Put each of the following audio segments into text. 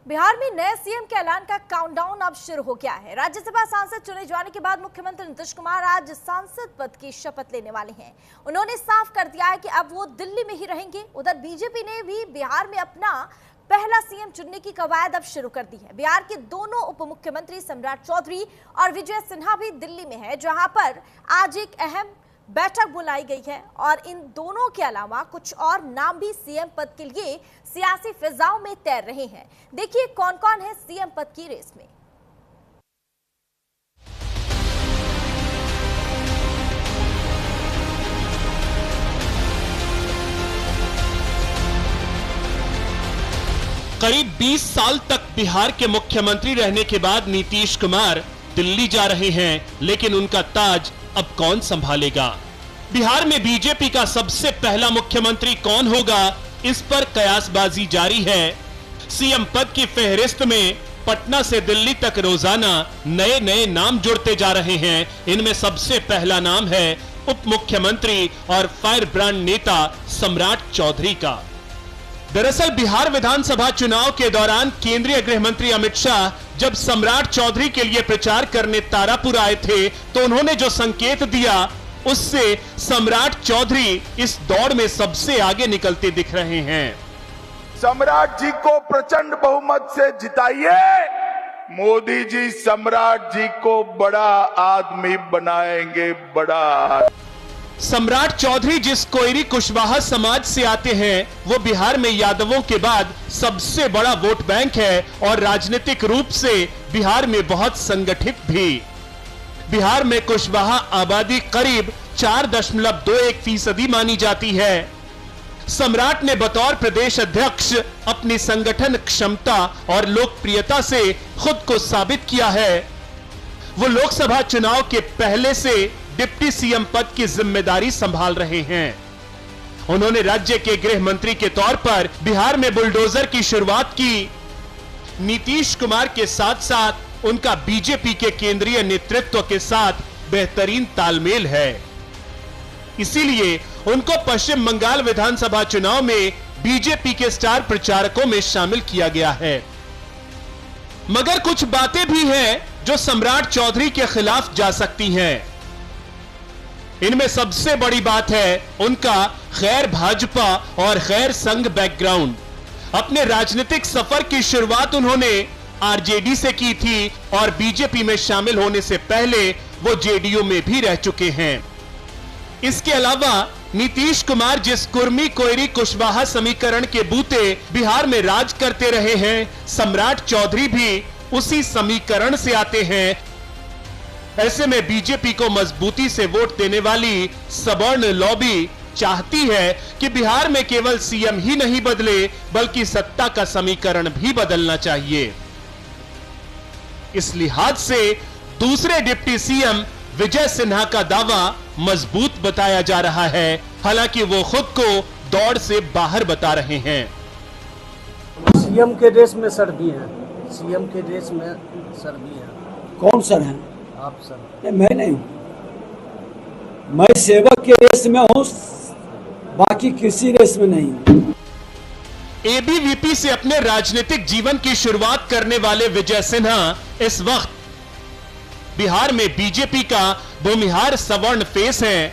बिहार में नए सीएम के ऐलान का काउंटडाउन अब शुरू हो गया है। राज्यसभा सांसद चुने जाने के बाद मुख्यमंत्री नीतीश कुमार आज सांसद पद की शपथ लेने वाले हैं। उन्होंने साफ कर दिया है कि अब वो दिल्ली में ही रहेंगे। उधर बीजेपी ने भी बिहार में अपना पहला सीएम चुनने की कवायद अब शुरू कर दी है। बिहार के दोनों उप मुख्यमंत्री सम्राट चौधरी और विजय सिन्हा भी दिल्ली में है, जहां पर आज एक अहम बैठक बुलाई गई है और इन दोनों के अलावा कुछ और नाम भी सीएम पद के लिए सियासी फिजाओं में तैर रहे हैं। देखिए कौन कौन है सीएम पद की रेस में। करीब 20 साल तक बिहार के मुख्यमंत्री रहने के बाद नीतीश कुमार दिल्ली जा रहे हैं, लेकिन उनका ताज अब कौन संभालेगा? बिहार में बीजेपी का सबसे पहला मुख्यमंत्री कौन होगा, इस पर कयासबाजी जारी है। सीएम पद की फहरिस्त में पटना से दिल्ली तक रोजाना नए नए नाम जुड़ते जा रहे हैं। इनमें सबसे पहला नाम है उप मुख्यमंत्री और फायर ब्रांड नेता सम्राट चौधरी का। दरअसल बिहार विधानसभा चुनाव के दौरान केंद्रीय गृह मंत्री अमित शाह जब सम्राट चौधरी के लिए प्रचार करने तारापुर आए थे, तो उन्होंने जो संकेत दिया, उससे सम्राट चौधरी इस दौड़ में सबसे आगे निकलते दिख रहे हैं। सम्राट जी को प्रचंड बहुमत से जिताइए, मोदी जी सम्राट जी को बड़ा आदमी बनाएंगे, बड़ा। सम्राट चौधरी जिस कोयरी कुशवाहा समाज से आते हैं, वो बिहार में यादवों के बाद सबसे बड़ा वोट बैंक है और राजनीतिक रूप से बिहार में बहुत संगठित भी। बिहार में कुशवाहा आबादी करीब 4.21% मानी जाती है। सम्राट ने बतौर प्रदेश अध्यक्ष अपनी संगठन क्षमता और लोकप्रियता से खुद को साबित किया है। वो लोकसभा चुनाव के पहले से डिप्टी सीएम पद की जिम्मेदारी संभाल रहे हैं। उन्होंने राज्य के गृह मंत्री के तौर पर बिहार में बुलडोजर की शुरुआत की। नीतीश कुमार के साथ साथ उनका बीजेपी के केंद्रीय नेतृत्व के साथ बेहतरीन तालमेल है, इसीलिए उनको पश्चिम बंगाल विधानसभा चुनाव में बीजेपी के स्टार प्रचारकों में शामिल किया गया है। मगर कुछ बातें भी हैं जो सम्राट चौधरी के खिलाफ जा सकती हैं। इनमें सबसे बड़ी बात है उनका गैर भाजपा और गैर संघ बैकग्राउंड। अपने राजनीतिक सफर की शुरुआत उन्होंने आरजेडी से की थी और बीजेपी में शामिल होने से पहले वो जेडीयू में भी रह चुके हैं। इसके अलावा नीतीश कुमार जिस कुर्मी कोयरी कुशवाहा समीकरण के बूते बिहार में राज करते रहे हैं, सम्राट चौधरी भी उसी समीकरण से आते हैं। ऐसे में बीजेपी को मजबूती से वोट देने वाली सवर्ण लॉबी चाहती है कि बिहार में केवल सीएम ही नहीं बदले, बल्कि सत्ता का समीकरण भी बदलना चाहिए। इस लिहाज से दूसरे डिप्टी सीएम विजय सिन्हा का दावा मजबूत बताया जा रहा है, हालांकि वो खुद को दौड़ से बाहर बता रहे हैं। सीएम के रेस में सर भी हैं, सीएम के रेस में सर भी हैं। कौन सर हैं? आप सर? मैं नहीं हूं, मैं सेवक के रेस में हूं, बाकी किसी रेस में नहीं हूं। एबीवीपी से अपने राजनीतिक जीवन की शुरुआत करने वाले विजय सिन्हा इस वक्त बिहार में बीजेपी का भूमिहार सवर्ण फेस है।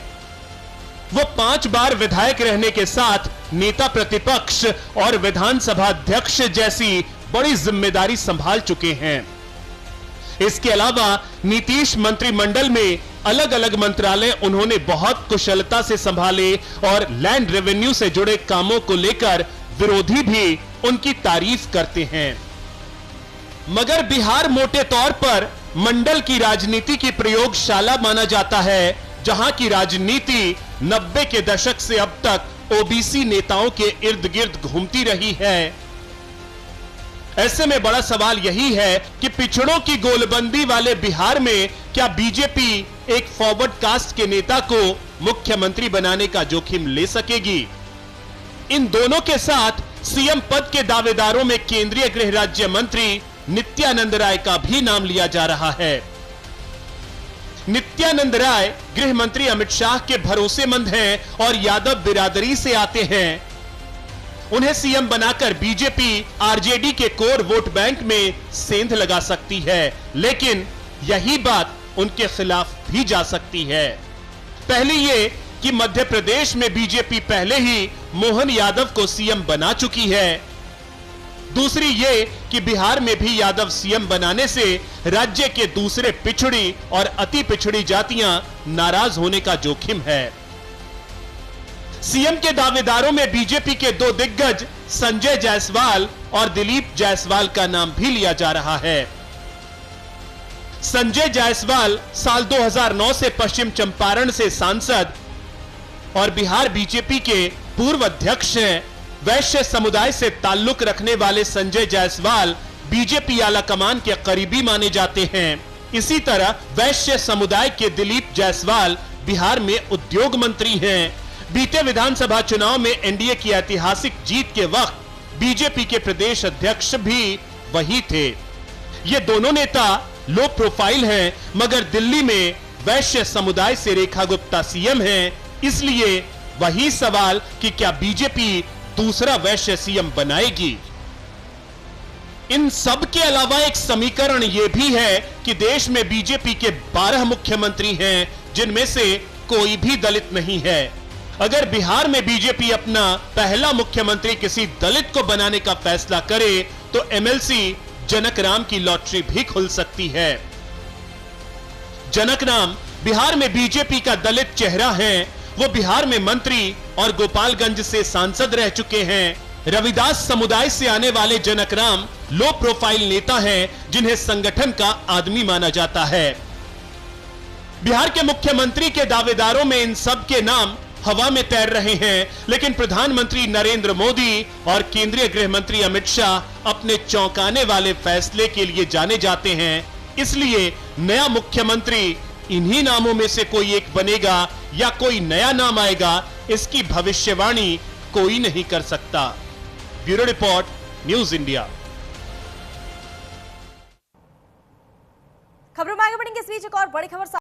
वो 5 बार विधायक रहने के साथ नेता प्रतिपक्ष और विधानसभा अध्यक्ष जैसी बड़ी जिम्मेदारी संभाल चुके हैं। इसके अलावा नीतीश मंत्रिमंडल में अलग अलग मंत्रालय उन्होंने बहुत कुशलता से संभाले और लैंड रेवेन्यू से जुड़े कामों को लेकर विरोधी भी उनकी तारीफ करते हैं। मगर बिहार मोटे तौर पर मंडल की राजनीति की प्रयोगशाला माना जाता है, जहां की राजनीति 90 के दशक से अब तक ओबीसी नेताओं के इर्द गिर्द घूमती रही है। ऐसे में बड़ा सवाल यही है कि पिछड़ों की गोलबंदी वाले बिहार में क्या बीजेपी एक फॉरवर्ड कास्ट के नेता को मुख्यमंत्री बनाने का जोखिम ले सकेगी? इन दोनों के साथ सीएम पद के दावेदारों में केंद्रीय गृह राज्य मंत्री नित्यानंद राय का भी नाम लिया जा रहा है। नित्यानंद राय गृह मंत्री अमित शाह के भरोसेमंद हैं और यादव बिरादरी से आते हैं। उन्हें सीएम बनाकर बीजेपी आरजेडी के कोर वोट बैंक में सेंध लगा सकती है, लेकिन यही बात उनके खिलाफ भी जा सकती है। पहली ये कि मध्य प्रदेश में बीजेपी पहले ही मोहन यादव को सीएम बना चुकी है। दूसरी ये कि बिहार में भी यादव सीएम बनाने से राज्य के दूसरे पिछड़ी और अति पिछड़ी जातियां नाराज होने का जोखिम है। सीएम के दावेदारों में बीजेपी के दो दिग्गज संजय जायसवाल और दिलीप जायसवाल का नाम भी लिया जा रहा है। संजय जायसवाल साल 2009 से पश्चिम चंपारण से सांसद और बिहार बीजेपी के पूर्व अध्यक्ष हैं। वैश्य समुदाय से ताल्लुक रखने वाले संजय जायसवाल बीजेपी आलाकमान के करीबी माने जाते हैं। इसी तरह वैश्य समुदाय के दिलीप जायसवाल बिहार में उद्योग मंत्री हैं। बीते विधानसभा चुनाव में एनडीए की ऐतिहासिक जीत के वक्त बीजेपी के प्रदेश अध्यक्ष भी वही थे। ये दोनों नेता लो प्रोफाइल हैं, मगर दिल्ली में वैश्य समुदाय से रेखा गुप्ता सीएम हैं। इसलिए वही सवाल कि क्या बीजेपी दूसरा वैश्य सीएम बनाएगी। इन सब के अलावा एक समीकरण यह भी है कि देश में बीजेपी के 12 मुख्यमंत्री हैं, जिनमें से कोई भी दलित नहीं है। अगर बिहार में बीजेपी अपना पहला मुख्यमंत्री किसी दलित को बनाने का फैसला करे तो एमएलसी जनक राम की लॉटरी भी खुल सकती है। जनक राम बिहार में बीजेपी का दलित चेहरा हैं। वो बिहार में मंत्री और गोपालगंज से सांसद रह चुके हैं। रविदास समुदाय से आने वाले जनक राम लो प्रोफाइल नेता हैं, जिन्हें संगठन का आदमी माना जाता है। बिहार के मुख्यमंत्री के दावेदारों में इन सब के नाम हवा में तैर रहे हैं, लेकिन प्रधानमंत्री नरेंद्र मोदी और केंद्रीय गृह मंत्री अमित शाह अपने चौंकाने वाले फैसले के लिए जाने जाते हैं। इसलिए नया मुख्यमंत्री इन्हीं नामों में से कोई एक बनेगा या कोई नया नाम आएगा, इसकी भविष्यवाणी कोई नहीं कर सकता। Bureau report, news India. खबरों में आगे बढ़ेंगे, इस बीच एक और बड़ी खबर